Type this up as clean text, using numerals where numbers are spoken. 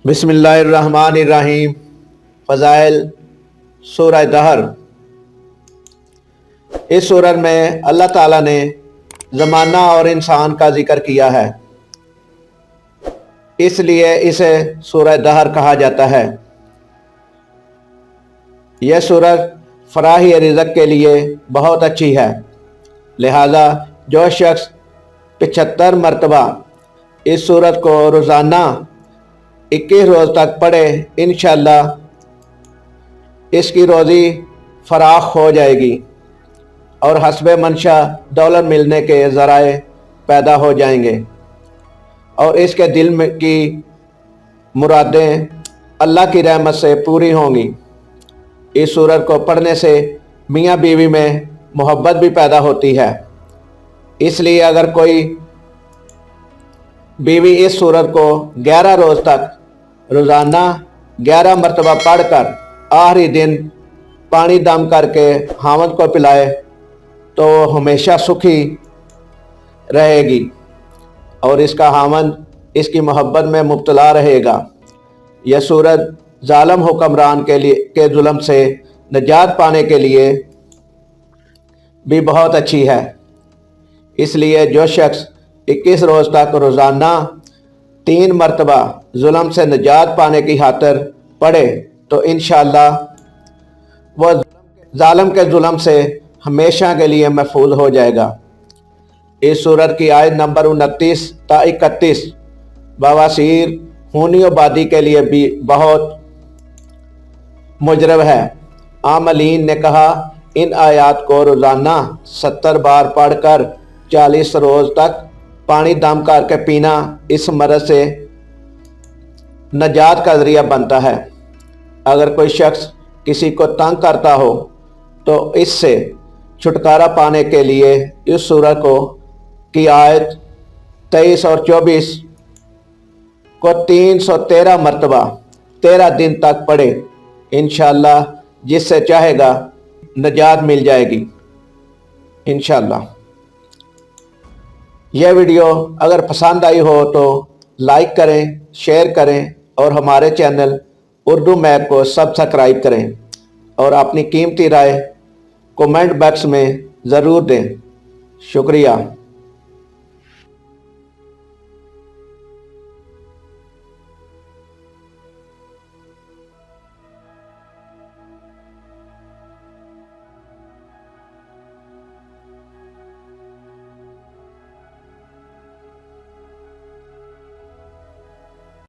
बिस्मिल्लाहिर्रहमानिर्रहीम। फ़ज़ाइल सूरह दहर। इस सूरत में अल्लाह ताला ने ज़माना और इंसान का ज़िक्र किया है, इसलिए इसे सूरह दहर कहा जाता है। यह सूरत फराही रिज़्क़ के लिए बहुत अच्छी है, लिहाजा जो शख्स 75 मरतबा इस सूरत को रोज़ाना 21 रोज़ तक पढ़े, इंशाअल्लाह इसकी रोज़ी फराख हो जाएगी और हस्बे मंशा दौलत मिलने के ज़राए पैदा हो जाएंगे और इसके दिल में की मुरादें अल्लाह की रहमत से पूरी होंगी। इस सूरत को पढ़ने से मियाँ बीवी में मोहब्बत भी पैदा होती है, इसलिए अगर कोई बीवी इस सूरत को 11 रोज़ तक रोज़ाना 11 मरतबा पढ़कर आखिरी दिन पानी दम करके हामद को पिलाए तो हमेशा सुखी रहेगी और इसका हामद इसकी मोहब्बत में मुब्तला रहेगा। यह सूरत ज़ालिम हुक्मरान के जुल्म से निजात पाने के लिए भी बहुत अच्छी है, इसलिए जो शख्स 21 रोज़ तक रोज़ाना 3 मरतबा जुल्म से निजात पाने की खातिर पढ़े तो इंशाअल्लाह वह ज़ालिम के जुल्म से हमेशा के लिए महफूज हो जाएगा। इस सूरत की आयत नंबर 29 ता 31 बवासीर खूनी आबादी के लिए भी बहुत मुजरब है। आमलीन ने कहा, इन आयात को रोज़ाना 70 बार पढ़कर 40 रोज़ तक पानी दम करके पीना इस मर्ज़ से नजात का ज़रिया बनता है। अगर कोई शख्स किसी को तंग करता हो तो इससे छुटकारा पाने के लिए इस सूरत की आयत 23 और 24 को 313 मरतबा 13 दिन तक पढ़े, इंशाअल्लाह जिससे चाहेगा नजात मिल जाएगी इंशाअल्लाह। यह वीडियो अगर पसंद आई हो तो लाइक करें, शेयर करें और हमारे चैनल उर्दू मैप को सब्सक्राइब करें और अपनी कीमती राय कमेंट बॉक्स में ज़रूर दें। शुक्रिया।